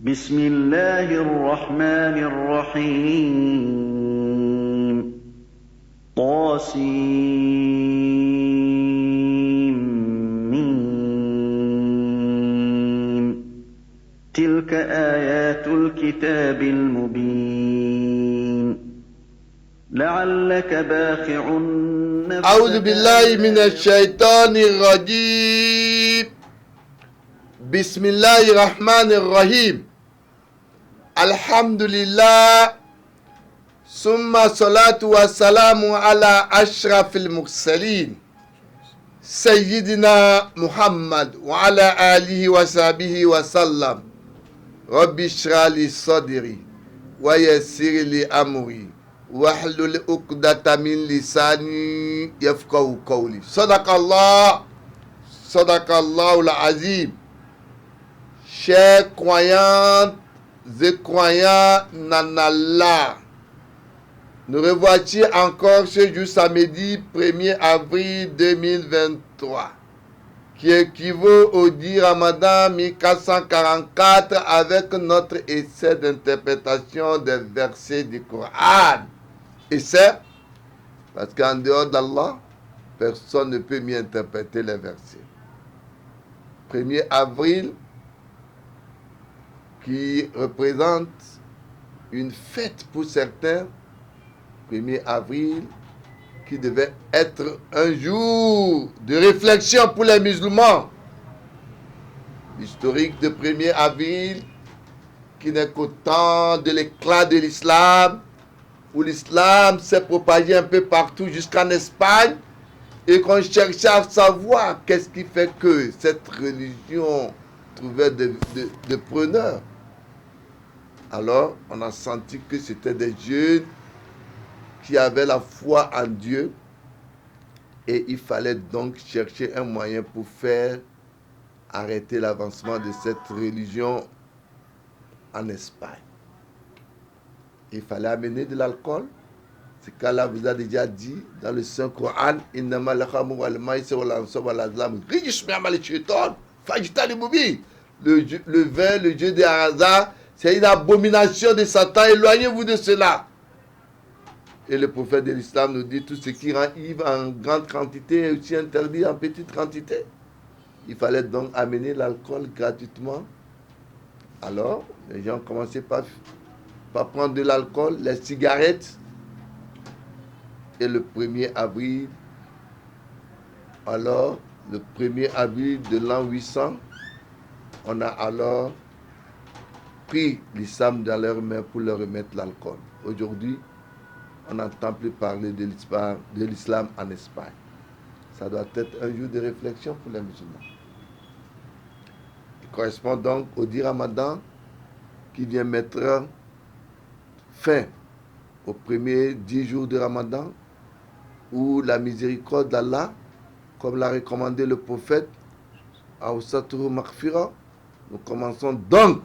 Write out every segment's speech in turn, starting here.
بسم الله الرحمن الرحيم طاسيم تلك آيات الكتاب المبين لعلك باخع نفسك أعوذ بالله من الشيطان الرجيم بسم الله الرحمن الرحيم الحمد لله ثم الصلاة والسلام على أشرف المرسلين سيدنا محمد وعلى آله وصحبه وسلم رب اشرح لي صدري ويسر لي أمري واحلل عقدة من لساني يفقهوا قولي صدق الله العظيم. Chers croyantes et croyants en Allah, nous revoici encore ce jour samedi 1er avril 2023 qui équivaut au 10 Ramadan 1444 avec notre essai d'interprétation des versets du Coran. Essai parce qu'en dehors d'Allah, personne ne peut mieux interpréter les versets. 1er avril qui représente une fête pour certains, 1er avril qui devait être un jour de réflexion pour les musulmans. L'historique de 1er avril qui n'est qu'au temps de l'éclat de l'islam, où l'islam s'est propagé un peu partout jusqu'en Espagne et qu'on cherchait à savoir qu'est-ce qui fait que cette religion trouvait de preneurs. Alors, on a senti que c'était des jeunes qui avaient la foi en Dieu et il fallait donc chercher un moyen pour faire arrêter l'avancement de cette religion en Espagne. Il fallait amener de l'alcool. C'est qu'Allah vous a déjà dit dans le Saint-Coran, le vin, le jeu des hasards, c'est une abomination de Satan, éloignez-vous de cela. Et le prophète de l'islam nous dit tout ce qui rend ivre en grande quantité est aussi interdit en petite quantité. Il fallait donc amener l'alcool gratuitement. Alors, les gens commençaient par prendre de l'alcool, les cigarettes. Et le 1er avril, alors, le 1er avril de l'an 800, on a alors pris l'islam dans leurs mains pour leur remettre l'alcool. Aujourd'hui, on n'entend plus parler de l'islam en Espagne. Ça doit être un jour de réflexion pour les musulmans. Il correspond donc au 10 Ramadan qui vient mettre fin aux premiers 10 jours de Ramadan où la miséricorde d'Allah, comme l'a recommandé le prophète, nous commençons donc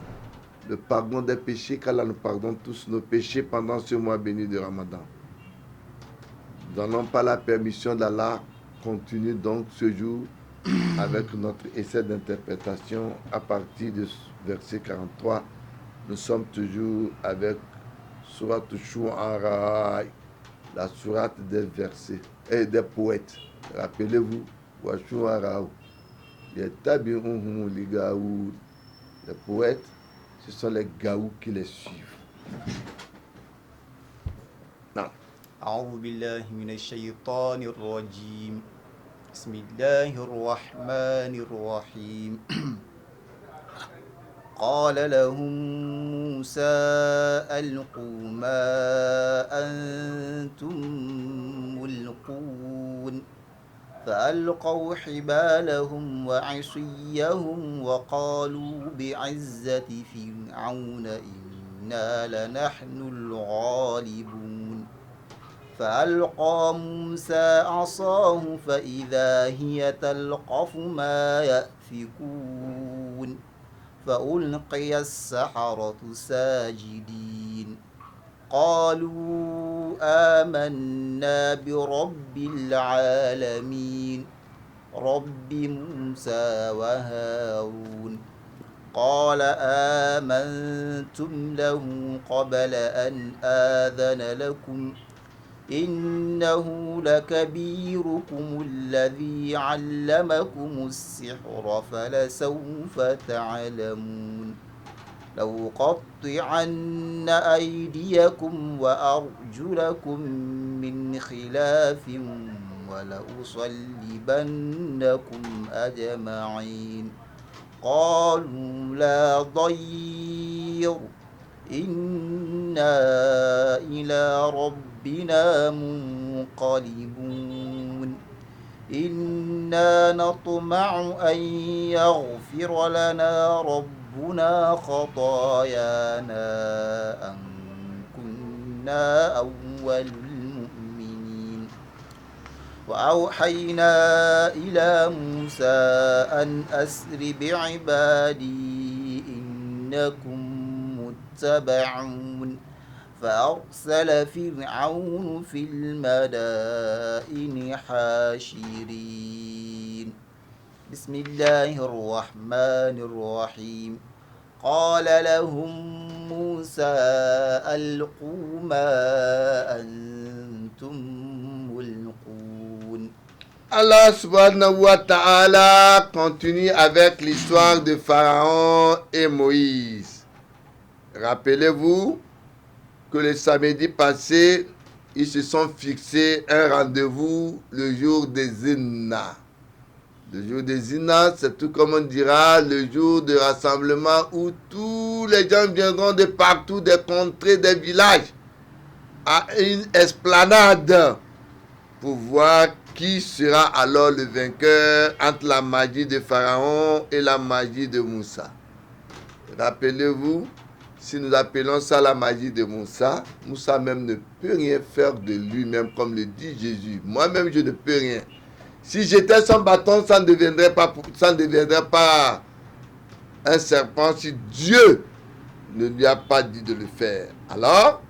le pardon des péchés, qu'Allah nous pardonne tous nos péchés pendant ce mois béni de Ramadan. Nous n'avons pas la permission d'Allah, continue donc ce jour avec notre essai d'interprétation à partir du verset 43. Nous sommes toujours avec Surat Shu'ara, la sourate des versets et des poètes. Rappelez-vous, wa Shu'ara, les poètes, ce sont les gaous qui les suivent. Non. أعوذ بالله من الشيطان الرجيم بسم الله الرحمن الرحيم قال لهم موسى ألقوا ما أنتم ملقون فألقوا حبالهم وعصيهم وقالوا بعزة فرعون إنا لنحن الغالبون فألقى موسى عصاه فإذا هي تلقف ما يأفكون فألقي السحرة ساجدين قالوا آمنا برب العالمين رب موسى وهارون قال آمنتم له قبل أن آذن لكم إنه لكبيركم الذي علمكم السحر فلسوف تعلمون لأقطعن أيديكم وأرجلكم من خلاف ولأصلبنكم أجمعين قالوا لا ضير إنا إلى ربنا منقلبون إنا نطمع أن يغفر لنا ربنا خطايانا أن كنا أول المؤمنين وأوحينا إلى موسى أن أسر بعبادي إنكم متبعون فأرسل فرعون في المدائن حاشرين بسم الله الرحمن الرحيم قال لهم موسى ألقوا ما أنتم ملقون. Allah subhanahu wa ta'ala continue avec l'histoire de Pharaon et Moïse. Rappelez-vous que le samedi passé, ils se sont fixés un rendez-vous le jour des Zina. Le jour des Zina, c'est tout comme on dira, le jour de rassemblement où tous les gens viendront de partout, des contrées, des villages, à une esplanade pour voir qui sera alors le vainqueur entre la magie de Pharaon et la magie de Moussa. Rappelez-vous, si nous appelons ça la magie de Moussa, Moussa même ne peut rien faire de lui-même, comme le dit Jésus. Moi-même, je ne peux rien. Si j'étais son bâton, ça ne deviendrait pas un serpent si Dieu ne lui a pas dit de le faire. Alors,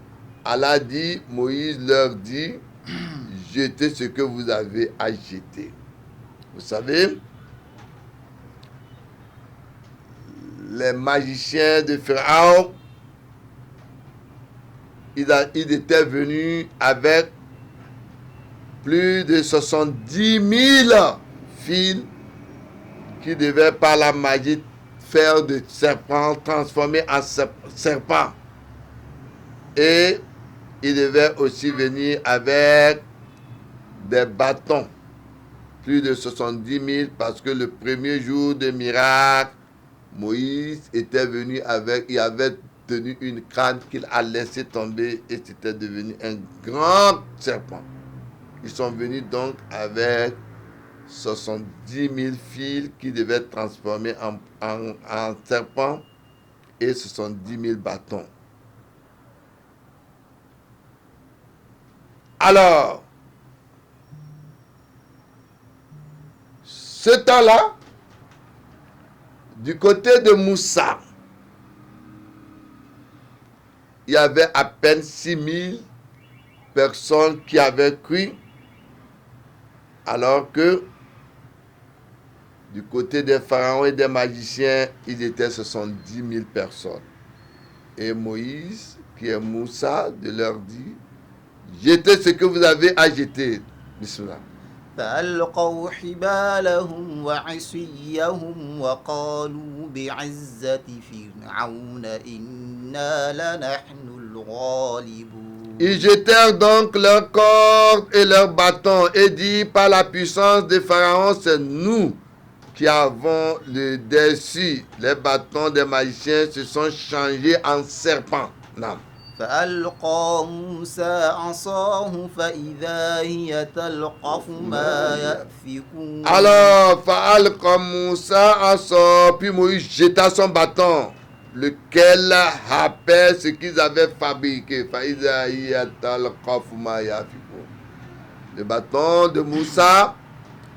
Allah dit, Moïse leur dit, jetez ce que vous avez à jeter. Vous savez, les magiciens de Pharaon, ils étaient venus avec plus de 70 000 fils qui devaient par la magie faire de serpents transformer en serpents. Et ils devaient aussi venir avec des bâtons, plus de 70 000, parce que le premier jour de miracle, Moïse était venu avec, il avait tenu une canne qu'il a laissé tomber et c'était devenu un grand serpent. Ils sont venus donc avec 70 000 fils qui devaient être transformés en serpents et 70 000 bâtons. Alors, ce temps-là, du côté de Moussa, il y avait à peine 6 000 personnes qui avaient cru, alors que du côté des pharaons et des magiciens, ils étaient 70 000 personnes. Et Moïse, qui est Moussa, de leur dit, jetez ce que vous avez à jeter. Bismillah. فألقوا حبالهم وعصيهم وقالوا بعزة فرعون إنا لنحن الغالبون. Ils jetèrent donc leurs cordes et leurs bâtons et dirent par la puissance de Pharaon, c'est nous qui avons le dessus. Les bâtons des magiciens se sont changés en serpents. Non. فألقى موسى عصاه فإذا هي تلقف ما يأفكون. Alors, Fa'alqa Moussa asa, puis Moïse jeta son bâton, lequel happait ce qu'ils avaient fabriqué. Fa'idha hiya talqafu ma yafikun. Le bâton de Moussa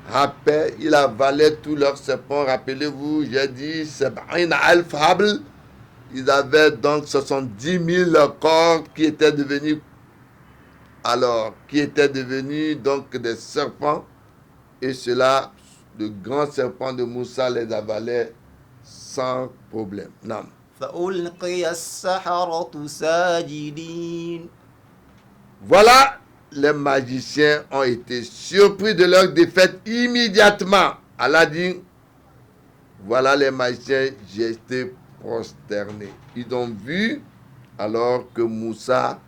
happait, il avalait tous leurs serpents. Rappelez-vous, j'ai dit, Sab'in alf habl. Ils avaient donc 70 000 cordes qui étaient devenus donc des serpents. Et cela, le grand serpent de Moussa les avalait sans problème. Non. فألقي السحرة ساجدين. Voilà, les magiciens ont été surpris de leur défaite immédiatement. Allah dit, voilà les magiciens, j'ai été prosterné. Ils ont vu alors que Moussa,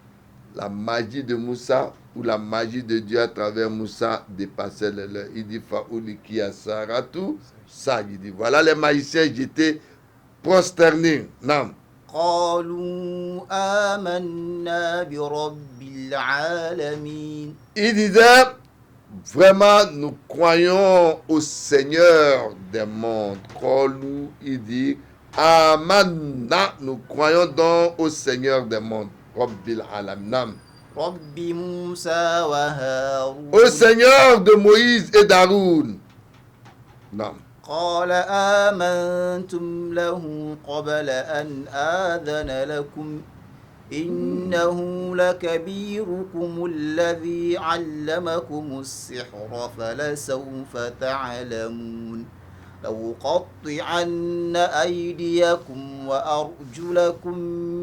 la magie de Moussa ou la magie de Dieu à travers Moussa dépassait le leur. Il dit, Fa'uliki asaratu, ça, il dit, voilà les magiciens, j'étais prosterné. Non. قالوا آمنا برب العالمين. Il disait, vraiment, nous croyons au Seigneur des mondes. Qalu, il dit, Amanna, nous croyons donc au Seigneur des mondes. Rabbil Alamin. رب موسى وهارون. Au Seigneur de Moïse et d'Haroun. Non. قال آمنتم له قبل أن آذن لكم إنه لكبيركم الذي علمكم السحر فلسوف تعلمون لأقطعن أيديكم وأرجلكم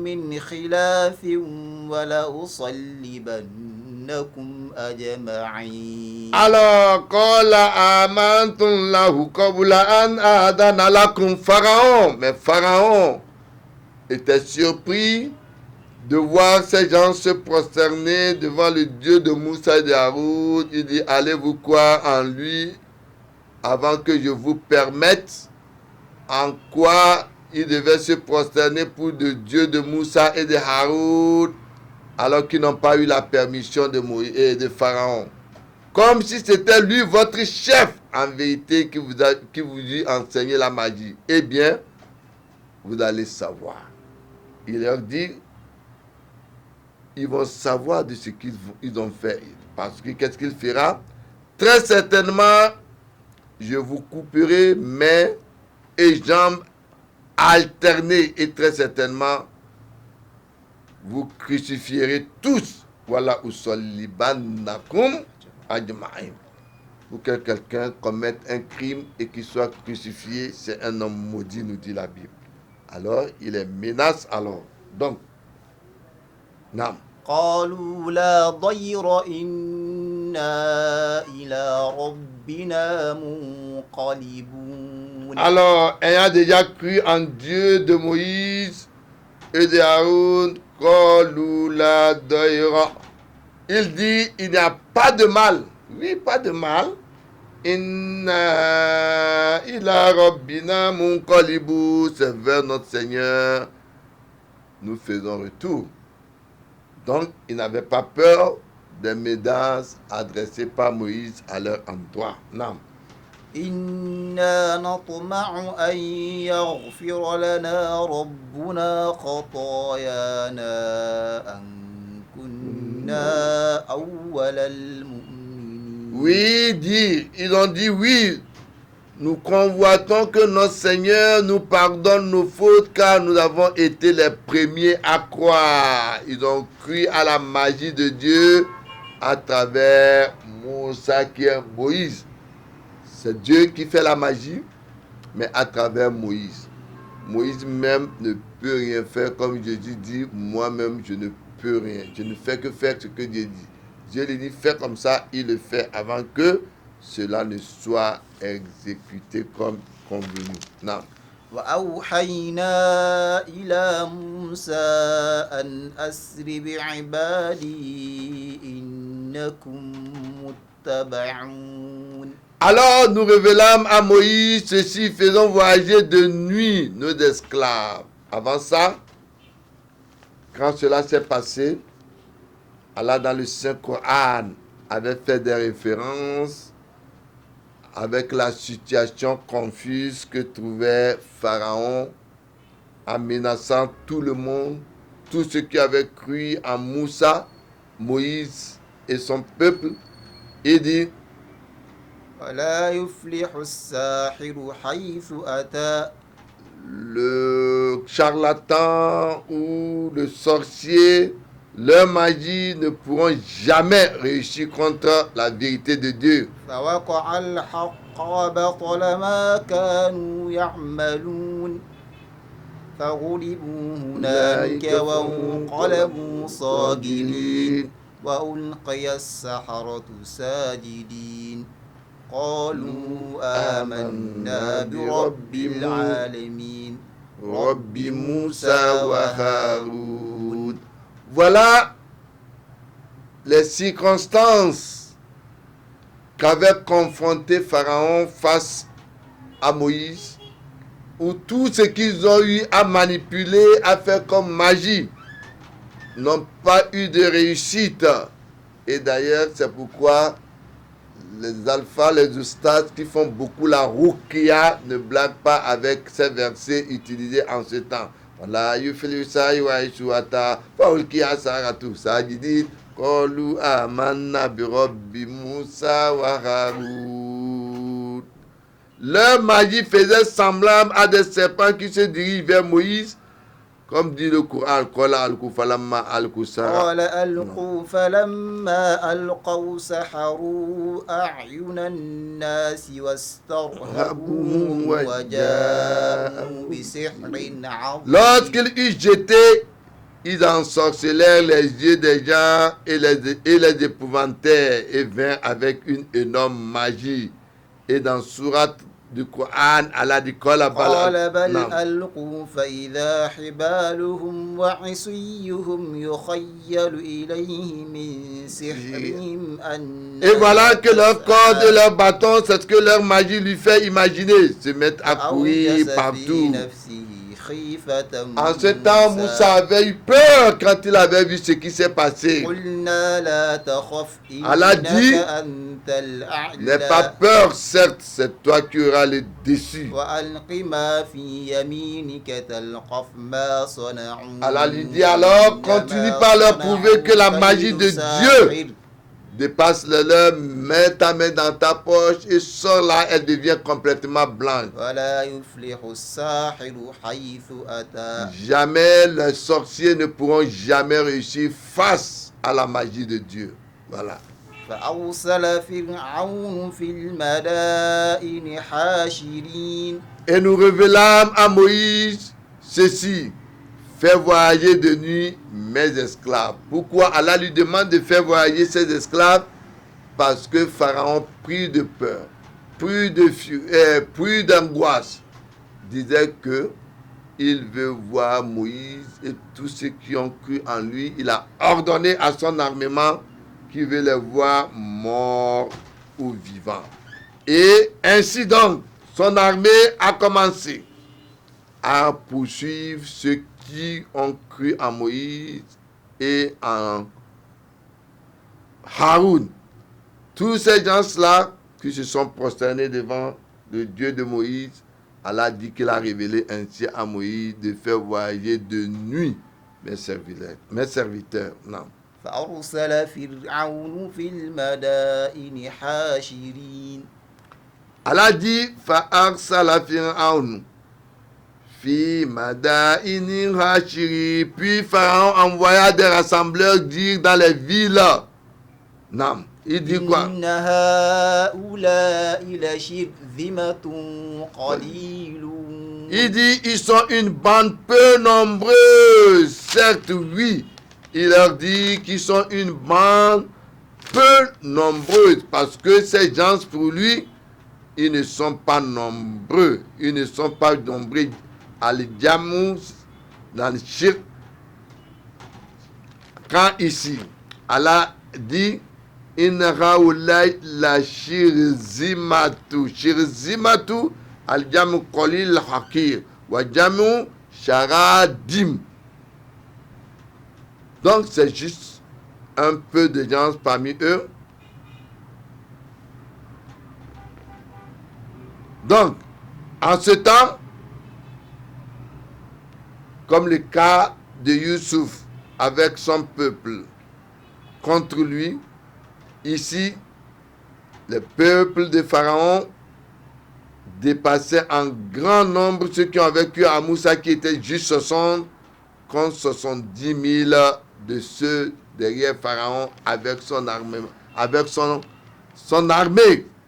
من خلاف ولأصلبنكم أجمعين. Alors, qala amantum lahu qabla an adana lakum Pharaon. Mais Pharaon était surpris de voir ces gens se prosterner devant le Dieu de Moussa et de Haroun. Il dit, allez-vous croire en lui avant que je vous permette. En quoi il devait se prosterner pour le Dieu de Moussa et de Haroun alors qu'ils n'ont pas eu la permission de Moïse et de Pharaon. Comme si c'était lui votre chef en vérité qui vous dit enseigner la magie. Eh bien, vous allez savoir. Il leur dit, ils vont savoir de ce qu'ils ont fait. Parce que qu'est-ce qu'il fera? Très certainement, je vous couperai mains et jambes alternées. Et très certainement, vous crucifierez tous. Voilà où solibanakum ajma'in. Pour que quelqu'un commette un crime et qu'il soit crucifié, c'est un homme maudit, nous dit la Bible. Alors, il les menace alors. Donc, non. قالوا لا ضير إنا إلى ربنا منقلبون. Alors, ayant déjà cru en Dieu de Moïse et de Haroun, qalu la daïra. Il dit, il n'y a pas de mal. Oui, pas de mal. Inna ila rabbina munqalibu. C'est vers notre Seigneur nous faisons retour. Donc, ils n'avaient pas peur des menaces adressées par Moïse à leur endroit. Non. إنا نطمع أن يغفر لنا ربنا خطايانا أن كنا أول المؤمنين. Oui, ils ont dit oui. Nous convoitons que notre Seigneur nous pardonne nos fautes car nous avons été les premiers à croire. Ils ont cru à la magie de Dieu à travers Moussa qui est Moïse. C'est Dieu qui fait la magie, mais à travers Moïse. Moïse même ne peut rien faire comme Jésus dit, moi-même je ne peux rien. Je ne fais que faire ce que Dieu dit. Dieu lui dit, fais comme ça, il le fait avant que cela ne soit exécuté comme convenu. Non. وأوحينا إلى موسى أن أسر بعبادي إنكم متبعون. Alors nous révélâmes à Moïse ceci, faisons voyager de nuit nos esclaves. Avant ça, quand cela s'est passé, Allah dans le Saint-Coran avait fait des références avec la situation confuse que trouvait Pharaon en menaçant tout le monde, tous ceux qui avaient cru en Moussa, Moïse et son peuple. Il dit, ولا يفلح الساحر حيث أتى. le charlatan ou le sorcier, leur magie ne pourront jamais réussir contre la vérité de Dieu. فوقع الحق وبطل ما كانوا يعملون فغلبوا هنالك وانقلبوا صاغرين وألقي السحرة ساجدين قالوا آمنا برب العالمين رب موسى وهارون. Voilà les circonstances qu'avait confronté Pharaon face à Moïse, où tout ce qu'ils ont eu à manipuler, à faire comme magie, n'ont pas eu de réussite. Et d'ailleurs, c'est pourquoi les alphas, les ustads qui font beaucoup la ruqya ne blaguent pas avec ces versets utilisés en ce temps. Voilà, yuflihu wa ishuata, faulkiya saratu sajidin, qalu amanna bi rabbi Musa wa Harun. Leur magie faisait semblable à des serpents qui se dirigent vers Moïse, comme dit le Coran, قال ألقوا فلما ألقوا سحروا. قال ألقوا فلما ألقوا سحروا أعين الناس واسترهبوهم وجاءوا بسحر عظيم. Lorsqu'ils eurent jeté, ils ensorcelèrent les yeux des gens et les épouvantèrent et vinrent avec une énorme magie. Et dans Sourate du Coran, Allah dit قال بل ألقوا فإذا حبالهم وعصيهم يخيل إليه من سحرهم أن. Et voilà que leur corde et leur bâton, c'est ce que leur magie lui fait imaginer, se mettre à courir partout. En ce temps, Moussa avait eu peur quand il avait vu ce qui s'est passé. Allah dit, n'aie pas peur, certes, c'est toi qui auras le dessus. Allah lui dit alors, continue par leur prouver que la magie de Dieu dépasse le leur, mets ta main dans ta poche et sors là, elle devient complètement blanche. Jamais les sorciers ne pourront jamais réussir face à la magie de Dieu. Voilà. Et nous révélâmes à Moïse ceci: fais voyager de nuit mes esclaves. Pourquoi Allah lui demande de faire voyager ses esclaves? Parce que Pharaon, pris de peur, pris d'angoisse, disait que il veut voir Moïse et tous ceux qui ont cru en lui. Il a ordonné à son armement qu'il veut les voir morts ou vivants. Et ainsi donc, son armée a commencé à poursuivre ceux qui ont cru en Moïse et en Haroun. Tous ces gens-là qui se sont prosternés devant le Dieu de Moïse, Allah dit qu'il a révélé ainsi à Moïse de faire voyager de nuit mes serviteurs. Non. فأرسل فرعون في المدائن حاشرين. Allah dit فأرسل فرعون في مدائن حاشرين. Puis Pharaon envoya des rassembleurs dire dans les villes. Non. Il dit quoi? إن هؤلاء لشرذمة قليلون. Il dit ils sont une bande peu nombreuse. Certes, oui. Il leur dit qu'ils sont une bande peu nombreuse parce que ces gens, pour lui, ils ne sont pas nombreux. Ils ne sont pas nombreux. Al-Jamous, dans le shirk, quand ici, Allah dit Inna haulai la shirzimatu. Shirzimatu, al-jamu qalil hakir. Wa jamu sharadim. Donc c'est juste un peu de gens parmi eux. Donc, en ce temps, comme le cas de Youssouf avec son peuple contre lui, ici, le peuple de Pharaon dépassait en grand nombre ceux qui ont vécu à Moussa, qui étaient juste 60 contre 70 000 de ceux derrière Pharaon avec son armée.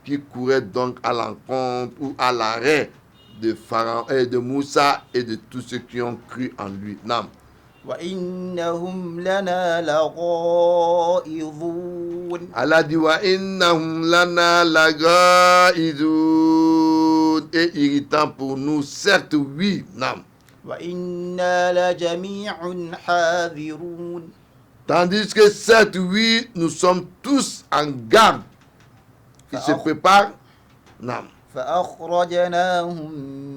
qui couraient donc à l'encontre ou à l'arrêt de Pharaon et de Moussa et de tous ceux qui ont cru en lui. Nam. وإنهم لنا لغائظون Allah dit wa innahum lana lagaizun, et irritant pour nous, certes oui. Nam. وإنا لجميع حاذرون Tandis que certes oui, nous sommes tous en garde. Qui se prépare. Nam. فأخرجناهم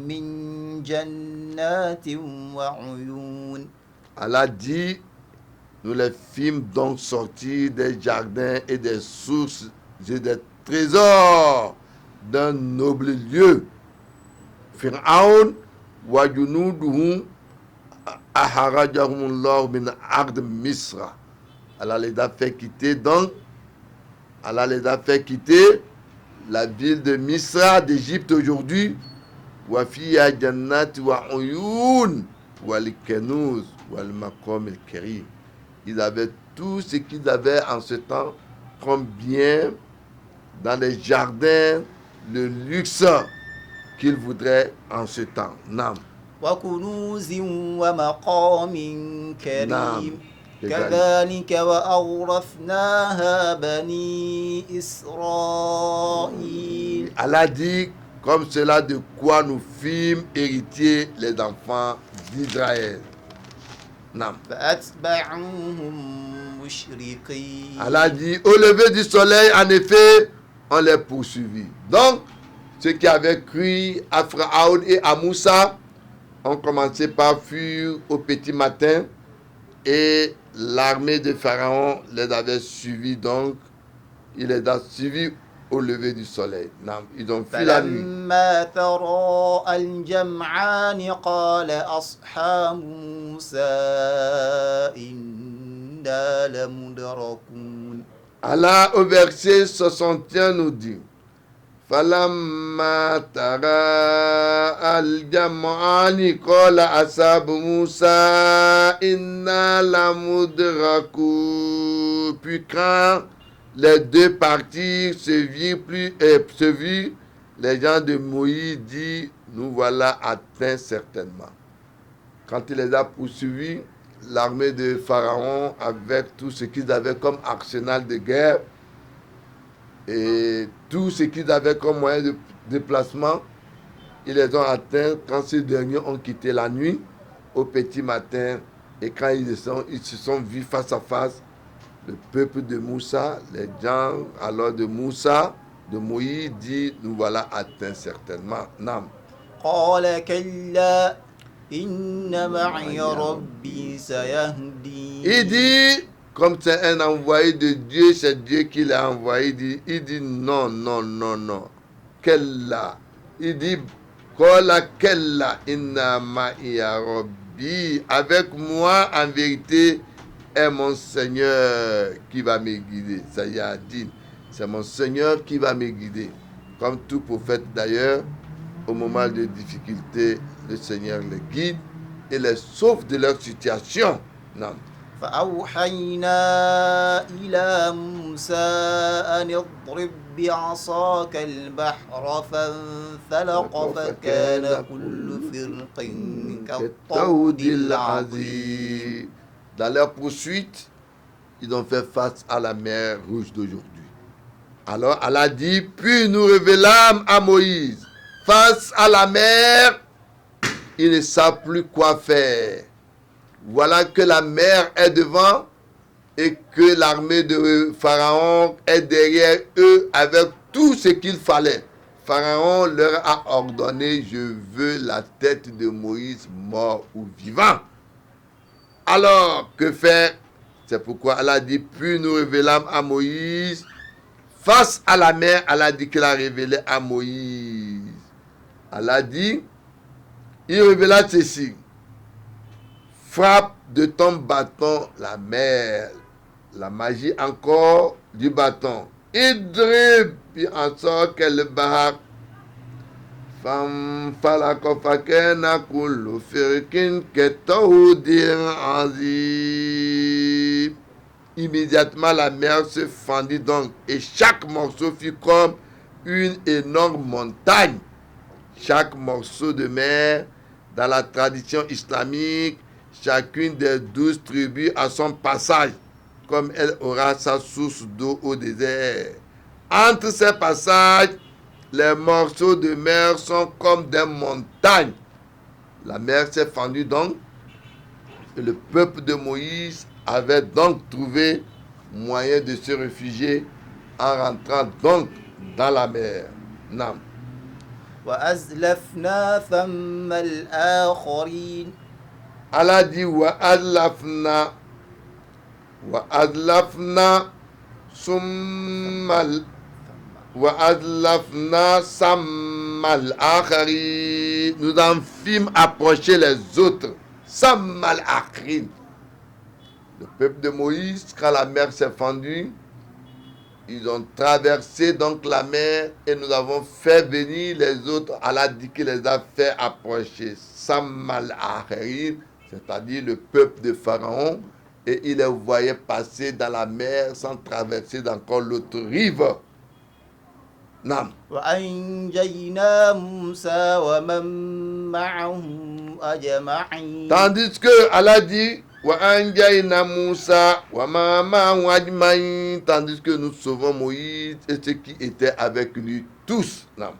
من جنات وعيون Allah dit, nous les fîmes donc sortir des jardins et des sources et des trésors d'un noble lieu. Fir'aun wa junuduhum aharajahumullah min ard Misra. Allah les a fait quitter donc, Allah les a fait quitter la ville de Misra d'Égypte aujourd'hui. Wa fiya jannat wa uyun wal kenuz wal maqam al karim. Ils avaient tout ce qu'ils avaient en ce temps comme bien dans les jardins, le luxe qu'ils voudraient en ce temps. Nam. وكنوز ومقام كريم نعم. كذلك وأورثناها بني إسرائيل Allah dit, comme cela de quoi nous fîmes héritiers les enfants d'Israël. Nam. فأتبعوهم مشرقين Allah dit, au lever du soleil, en effet, on les poursuivit. Donc, ceux qui avaient cru à Pharaon et à Moussa ont commencé par fuir au petit matin, et l'armée de Pharaon les avait suivis, donc il les a suivis au lever du soleil. Non, ils ont fui la nuit. فلما تراءى الجمعان قال أصحاب موسى إنا لمدركون Allah, au verset 61, nous dit, فَلَمَّا تَرَاءَى الْجَمْعَانِ قَالَ أَصْحَابُ مُوسَى إِنَّا لَمُدْرَكُونَ. Puis quand les deux parties se virent, les gens de Moïse disent, nous voilà atteints certainement. Quand il les a poursuivis, l'armée de Pharaon, avec tout ce qu'ils avaient comme arsenal de guerre et tout ce qu'ils avaient comme moyen de déplacement, ils les ont atteints quand ces derniers ont quitté la nuit au petit matin, et quand ils se sont vus face à face, le peuple de Moussa, les gens alors de Moussa, de Moïse, dit, nous voilà atteints certainement. Nam. قال كلا إن معي ربي سيهدين Il dit, comme c'est un envoyé de Dieu, c'est Dieu qui l'a envoyé, il dit non, non, non, non. Kella. Il dit, Kola kella inna ma'iya rabbi. Avec moi, en vérité, est mon Seigneur qui va me guider. Ça y a dit, c'est mon Seigneur qui va me guider. Comme tout prophète d'ailleurs, au moment de difficulté, le Seigneur les guide et les sauve de leur situation. Non. فأوحينا إلى موسى أن اضرب بعصاك البحر فانفلق فكان كل فرق كالطود العظيم Dans leur poursuite, ils ont fait face à la mer Rouge d'aujourd'hui. Alors Allah dit, puis nous révélâmes à Moïse, face à la mer, ils ne savent plus quoi faire. Voilà que la mer est devant et que l'armée de Pharaon est derrière eux avec tout ce qu'il fallait. Pharaon leur a ordonné, je veux la tête de Moïse mort ou vivant. Alors, que faire? C'est pourquoi Allah dit, puis nous révélâmes à Moïse, face à la mer, Allah dit qu'il a révélé à Moïse. Allah dit, il révéla ceci. Frappe de ton bâton la mer, la magie encore du bâton. Idrib, puis en sorte que le bahar. Fam falakofakena kullu firkin ketaudir azim. Immédiatement la mer se fendit donc et chaque morceau fut comme une énorme montagne. Chaque morceau de mer, dans la tradition islamique, chacune des 12 tribus a son passage, comme elle aura sa source d'eau au désert. Entre ces passages, les morceaux de mer sont comme des montagnes. La mer s'est fendue donc, et le peuple de Moïse avait donc trouvé moyen de se réfugier en rentrant donc dans la mer. Nam. وأزلفنا ثم الآخرين Allah dit wa adlafna summal wa adlafna sammal akhari. Nous en fîmes approcher les autres. Sammal akharin. Le peuple de Moïse, quand la mer s'est fendue, ils ont traversé donc la mer et nous avons fait venir les autres. Allah dit qu'il les a fait approcher. Sammal akharin, c'est-à-dire le peuple de Pharaon, et il les voyait passer dans la mer sans traverser d'encore l'autre rive. Nam. وأنجينا موسى ومن معه أجمعين. Tandis que Allah dit wa anjayna Moussa wa ma ma'ahu ajmaïn, tandis que nous sauvons Moïse et ceux qui étaient avec lui tous. Nam.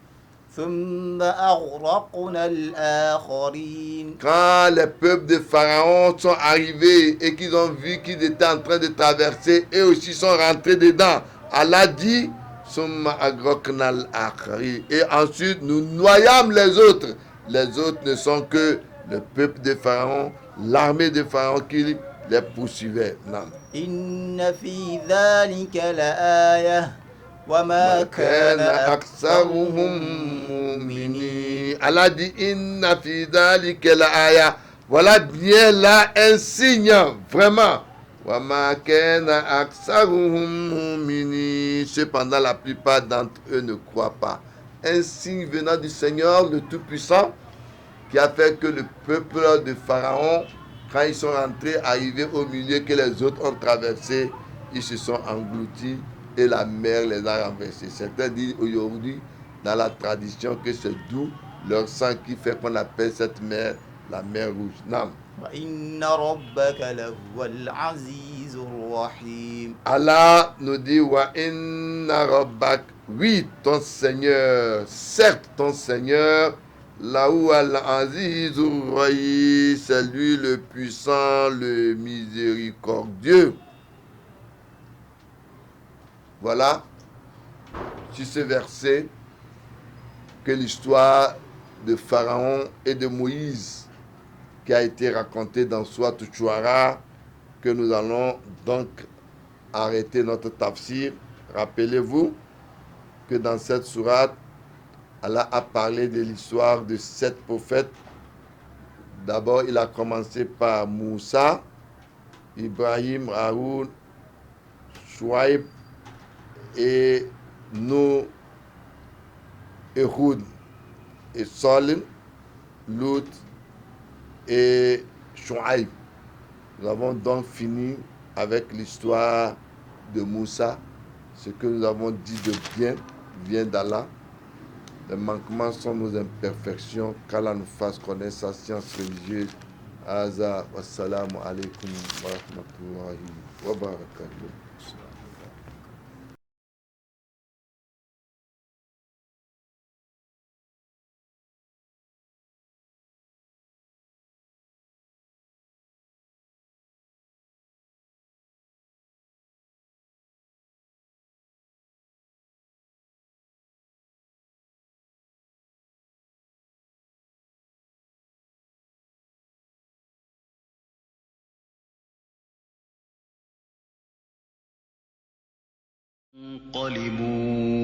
ثم أغرقنا الآخرين. Quand les peuples de Pharaon sont arrivés et qu'ils ont vu qu'ils étaient en train de traverser, eux aussi sont rentrés dedans. Allah dit, Summa agroknal akhari. Et ensuite, nous noyâmes les autres. Les autres ne sont que le peuple de Pharaon, l'armée de Pharaon qui les poursuivait. Non. إن في ذلك لآية وما كان أكثرهم مؤمنين. Allah dit inna fi dhalika la aya. Voilà bien là un signe vraiment. Wa ma kana aktsaruhum mu'minin. Cependant la plupart d'entre eux ne croient pas. Un signe venant du Seigneur le Tout-Puissant qui a fait que le peuple de Pharaon, quand ils sont rentrés, arrivés au milieu que les autres ont traversé, ils se sont engloutis et la mer les a renversés. Certains disent aujourd'hui, dans la tradition, que c'est d'où leur sang qui fait qu'on appelle cette mer la mer rouge. Non. وإن ربك لهو العزيز الرحيم. Allah nous dit wa inna rabbak, oui, ton Seigneur, certes ton Seigneur, là où al-azizur rahim, c'est lui le puissant, le miséricordieux. Voilà, sur ce verset, que l'histoire de Pharaon et de Moïse qui a été racontée dans Sourate Shuara, que nous allons donc arrêter notre tafsir. Rappelez-vous que dans cette sourate, Allah a parlé de l'histoire de 7 prophètes. D'abord, il a commencé par Moussa, Ibrahim, Haroun, Shuaib et Nuh, Ehud et Salim, Lut et Shuaib. Nous avons donc fini avec l'histoire de Moussa. Ce que nous avons dit de bien vient d'Allah. Les manquements sont nos imperfections. Qu'Allah nous fasse connaître sa science religieuse. Aza wassalamu alaikum wa rahmatullahi wa barakatuh. انقلبوا